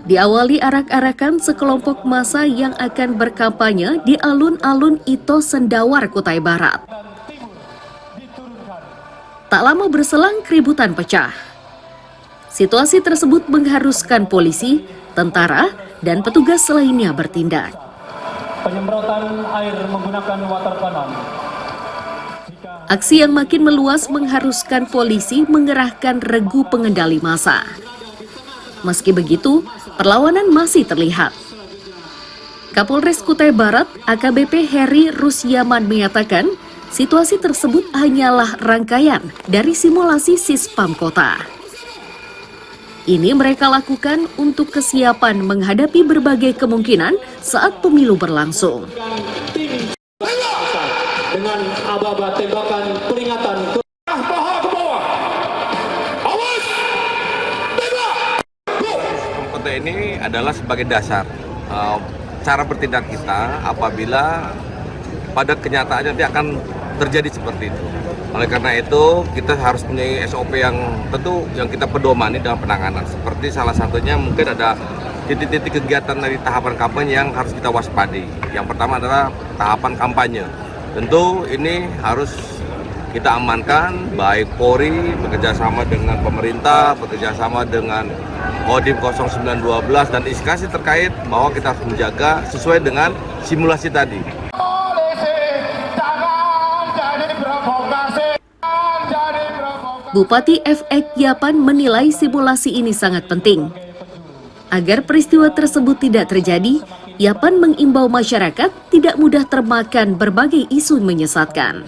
Diawali arak-arakan sekelompok massa yang akan berkampanye di alun-alun Ito Sendawar, Kutai Barat. Tak lama berselang keributan pecah. Situasi tersebut mengharuskan polisi, tentara, dan petugas lainnya bertindak. Penyemprotan air menggunakan water cannon. Aksi yang makin meluas mengharuskan polisi mengerahkan regu pengendali massa. Meski begitu, perlawanan masih terlihat. Kapolres Kutai Barat, AKBP Heri Rusyaman menyatakan, situasi tersebut hanyalah rangkaian dari simulasi Sispam Kota. Ini mereka lakukan untuk kesiapan menghadapi berbagai kemungkinan saat pemilu berlangsung. Dengan aba-aba tembakan peringatan ke paha ke bawah. Awas! Tembak! Kota ini adalah sebagai dasar cara bertindak kita apabila pada kenyataannya nanti akan terjadi seperti itu. Oleh karena itu kita harus punya SOP yang tentu yang kita pedomani dalam penanganan. Seperti salah satunya mungkin ada titik-titik kegiatan dari tahapan kampanye yang harus kita waspadi. Yang pertama adalah tahapan kampanye. Tentu ini harus kita amankan, baik Polri bekerjasama dengan pemerintah, bekerjasama dengan Kodim 0912 dan instansi terkait bahwa kita harus menjaga sesuai dengan simulasi tadi. Bupati FX Yapan menilai simulasi ini sangat penting. Agar peristiwa tersebut tidak terjadi, Yapan mengimbau masyarakat tidak mudah termakan berbagai isu menyesatkan.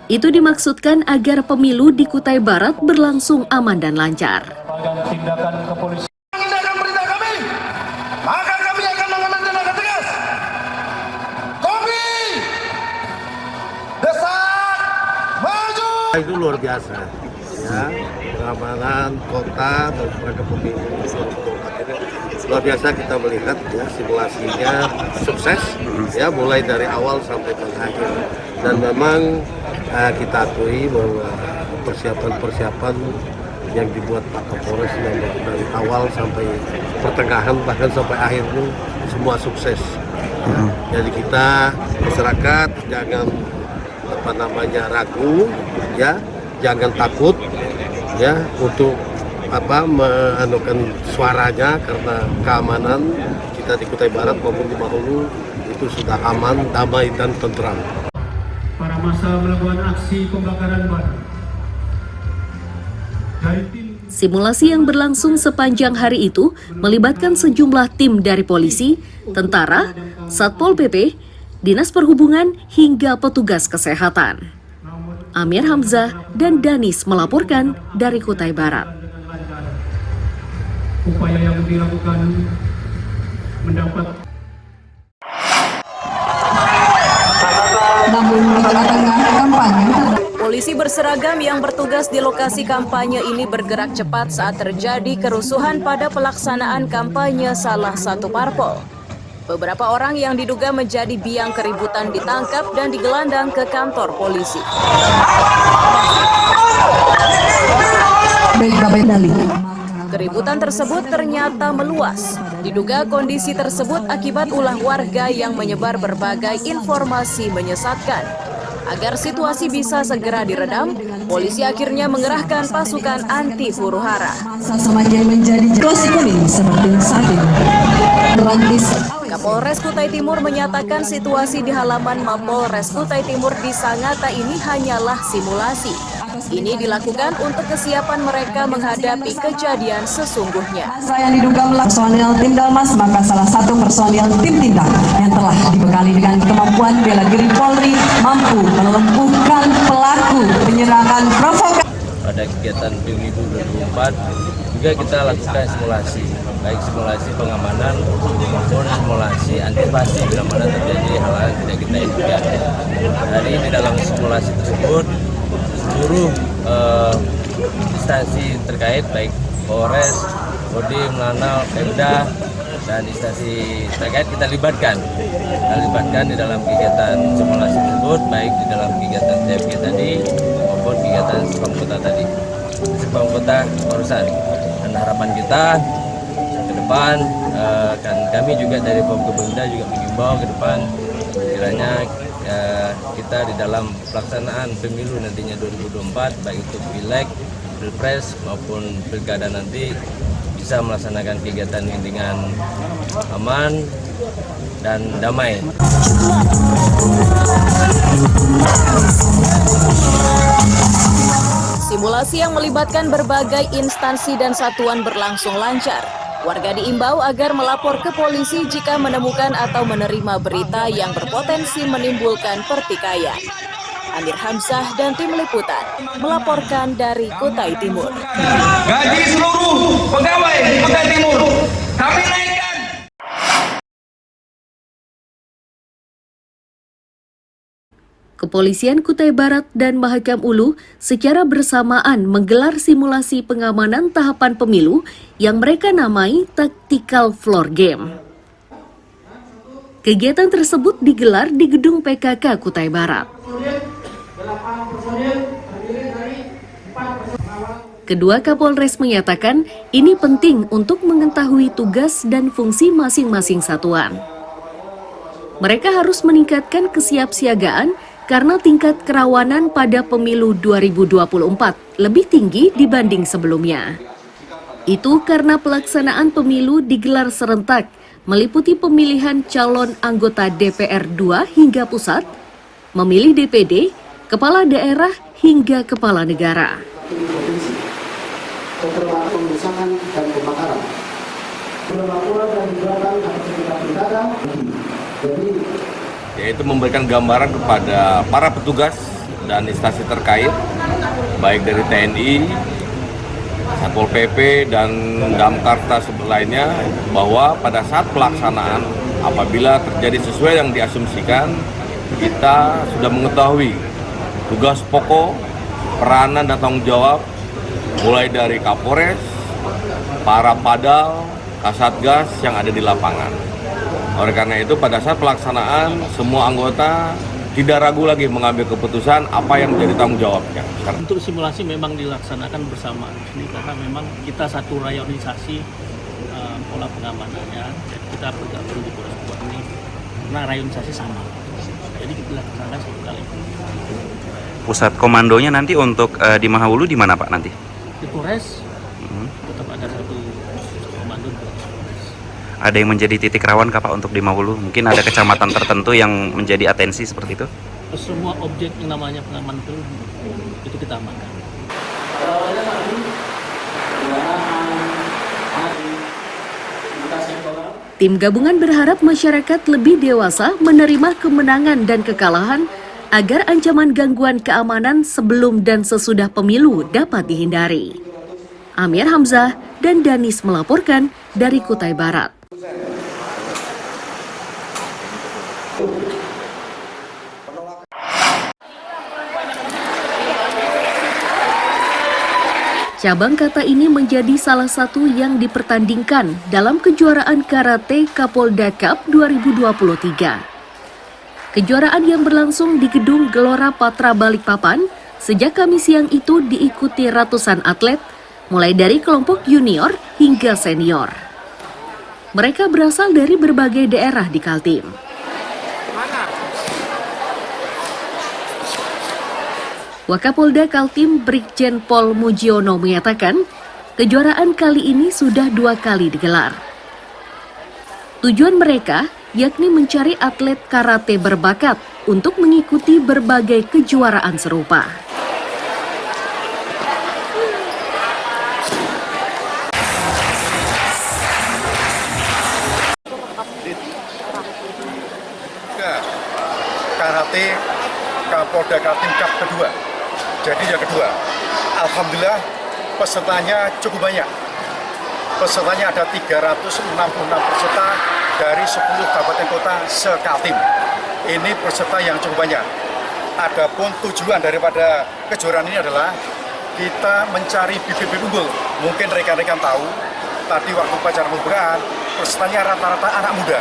Itu dimaksudkan agar pemilu di Kutai Barat berlangsung aman dan lancar. Tindakan kepolisian. Menindakkan perintah kami, maka kami akan mengambil tindakan tegas. Kopi, desak, maju. Itu luar biasa, ya, pengamanan kota dan mereka pemilu luar biasa kita melihat ya simulasinya sukses ya mulai dari awal sampai akhir dan memang kita akui bahwa persiapan yang dibuat Pak Kapolres dari awal sampai pertengahan bahkan sampai akhir itu semua sukses. Jadi kita masyarakat jangan ragu ya, jangan takut ya untuk menaikkan suaranya karena keamanan kita di Kutai Barat maupun di Mahulu itu sudah aman, damai dan tentram. Para massa melakukan aksi pembakaran ban. Simulasi yang berlangsung sepanjang hari itu melibatkan sejumlah tim dari polisi, tentara, Satpol PP, Dinas Perhubungan hingga petugas kesehatan. Amir Hamzah dan Danis melaporkan dari Kutai Barat. Upaya yang dilakukan mendapat namun di tengah-tengah kampanye polisi berseragam yang bertugas di lokasi kampanye ini bergerak cepat saat terjadi kerusuhan pada pelaksanaan kampanye salah satu parpol. Beberapa orang yang diduga menjadi biang keributan ditangkap dan digelandang ke kantor polisi. Keributan tersebut ternyata meluas. Diduga kondisi tersebut akibat ulah warga yang menyebar berbagai informasi menyesatkan. Agar situasi bisa segera diredam, polisi akhirnya mengerahkan pasukan anti huru-hara. semakin menjadi situasi kuning seperti saat ini. Kapolres Kutai Timur menyatakan situasi di halaman Mapolres Kutai Timur di Sangatta ini hanyalah simulasi. Ini dilakukan untuk kesiapan mereka menghadapi kejadian sesungguhnya. Yang diduga personil tim Dalmas, maka salah satu personil tim tindak yang telah dibekali dengan kemampuan bela diri Polri mampu melumpuhkan pelaku penyerangan provokasi. Pada kegiatan pemilu 2024 juga kita lakukan simulasi, baik simulasi pengamanan maupun simulasi antisipasi bila mana terjadi hal-hal yang tidak kita inginkan. Dari di dalam simulasi tersebut seluruh instansi terkait baik Polres, Kodim, Lanal, Pemda dan instansi terkait kita libatkan di dalam kegiatan simulasi tersebut, baik di dalam kegiatan TFG tadi maupun kegiatan Sispam Kota tadi. Sispam Kota barusan, dan harapan kita ke depan depan kan kami juga dari Pemerintah juga mengimbau ke depan kiranya kita di dalam pelaksanaan pemilu nantinya 2024 baik itu pileg, pilpres maupun pilkada nanti bisa melaksanakan kegiatan ini dengan aman dan damai. Simulasi yang melibatkan berbagai instansi dan satuan berlangsung lancar. Warga diimbau agar melapor ke polisi jika menemukan atau menerima berita yang berpotensi menimbulkan pertikaian. Amir Hamzah dan tim liputan melaporkan dari Kutai Timur. Gaji seluruh pegawai di Kutai Timur kami naikkan. Kepolisian Kutai Barat dan Mahakam Ulu secara bersamaan menggelar simulasi pengamanan tahapan pemilu yang mereka namai Tactical Floor Game. Kegiatan tersebut digelar di gedung PKK Kutai Barat. Kedua Kapolres menyatakan ini penting untuk mengetahui tugas dan fungsi masing-masing satuan. Mereka harus meningkatkan kesiapsiagaan karena tingkat kerawanan pada pemilu 2024 lebih tinggi dibanding sebelumnya. Itu karena pelaksanaan pemilu digelar serentak, meliputi pemilihan calon anggota DPR 2 hingga pusat, memilih DPD, kepala daerah hingga kepala negara. Pengerusakan dan pembakaran. Pelaporan dan gugatan atas sekitar pilkada. Jadi Yaitu memberikan gambaran kepada para petugas dan instansi terkait, baik dari TNI, Satpol PP, dan Damkarta lainnya, bahwa pada saat pelaksanaan, apabila terjadi sesuai yang diasumsikan, kita sudah mengetahui tugas pokok, peranan dan tanggung jawab, mulai dari Kapolres, para Padal, Kasatgas yang ada di lapangan. Oleh karena itu pada saat pelaksanaan semua anggota tidak ragu lagi mengambil keputusan apa yang menjadi tanggung jawabnya. Untuk simulasi memang dilaksanakan bersama ini karena memang kita satu rayonisasi pola pengamanannya dan kita bergabung di Polres Kuat ini karena rayonisasi sama. Jadi kita laksanakan satu kali. Pusat komandonya nanti untuk di Mahawulu di mana Pak nanti? Di Polres tetap ada satu komando di Polres. Ada yang menjadi titik rawan Pak untuk di Mahawulu? Mungkin ada kecamatan tertentu yang menjadi atensi seperti itu? Semua objek yang namanya pengamanan itu kita amankan. Tim gabungan berharap masyarakat lebih dewasa menerima kemenangan dan kekalahan agar ancaman gangguan keamanan sebelum dan sesudah pemilu dapat dihindari. Amir Hamzah dan Danis melaporkan dari Kutai Barat. Cabang kata ini menjadi salah satu yang dipertandingkan dalam kejuaraan karate Kapolda Cup 2023. Kejuaraan yang berlangsung di Gedung Gelora Patra Balikpapan sejak Kamis siang itu diikuti ratusan atlet, mulai dari kelompok junior hingga senior. Mereka berasal dari berbagai daerah di Kaltim. Wakapolda Kaltim Brigjen Pol Mujiono menyatakan, kejuaraan kali ini sudah 2 kali digelar. Tujuan mereka yakni mencari atlet karate berbakat untuk mengikuti berbagai kejuaraan serupa. Karate Kapolda Kaltim Cup kedua. Jadi yang kedua, alhamdulillah pesertanya cukup banyak. Pesertanya ada 366 peserta dari 10 kabupaten kota se-Kaltim. Ini peserta yang cukup banyak. Adapun tujuan daripada kejuaraan ini adalah kita mencari bibit-bibit unggul. Mungkin rekan-rekan tahu, tadi waktu upacara pembukaan, pesertanya rata-rata anak muda.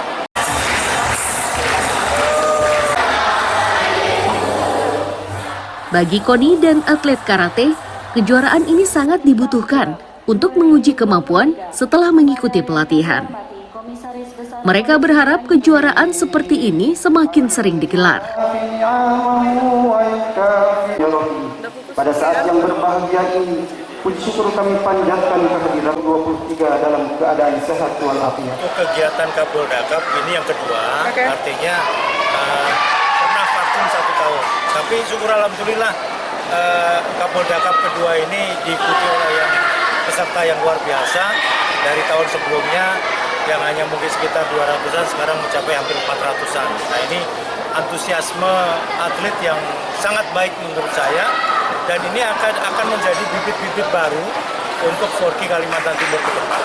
Bagi KONI dan atlet karate, kejuaraan ini sangat dibutuhkan untuk menguji kemampuan setelah mengikuti pelatihan. Mereka berharap kejuaraan seperti ini semakin sering digelar. Pada saat yang berbahagia ini, puji syukur kami panjatkan kehadiran 23 dalam keadaan sehat walafiat. Untuk kegiatan Kapolda Cup ini yang kedua, artinya pernah vaksin 1 tahun. Tapi syukur alhamdulillah Kapolda Cup kedua ini diikuti oleh peserta yang luar biasa. Dari tahun sebelumnya yang hanya mungkin sekitar 200-an, sekarang mencapai hampir 400-an. Nah ini antusiasme atlet yang sangat baik menurut saya, dan ini akan menjadi bibit-bibit baru untuk Forky Kalimantan Timur ke depan.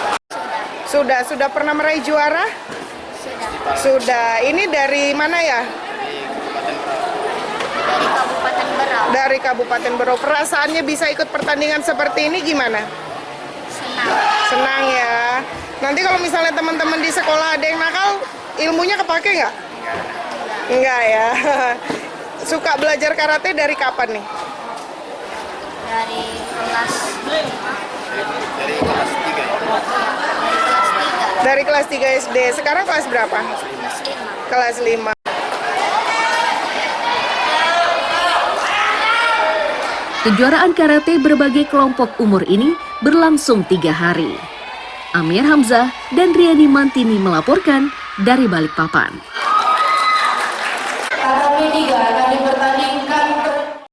Sudah pernah meraih juara? Sudah. Ini dari mana ya? Dari Kabupaten Berau. Dari Kabupaten Berau. Perasaannya bisa ikut pertandingan seperti ini gimana? Senang ya. Nanti kalau misalnya teman-teman di sekolah ada yang nakal, ilmunya kepake nggak? Enggak ya. Suka belajar karate dari kapan nih? Dari kelas 3. Dari kelas 3 SD. Sekarang kelas berapa? Kelas 5. Kejuaraan karate berbagai kelompok umur ini berlangsung 3 hari. Amir Hamzah dan Riani Mantini melaporkan dari Balikpapan.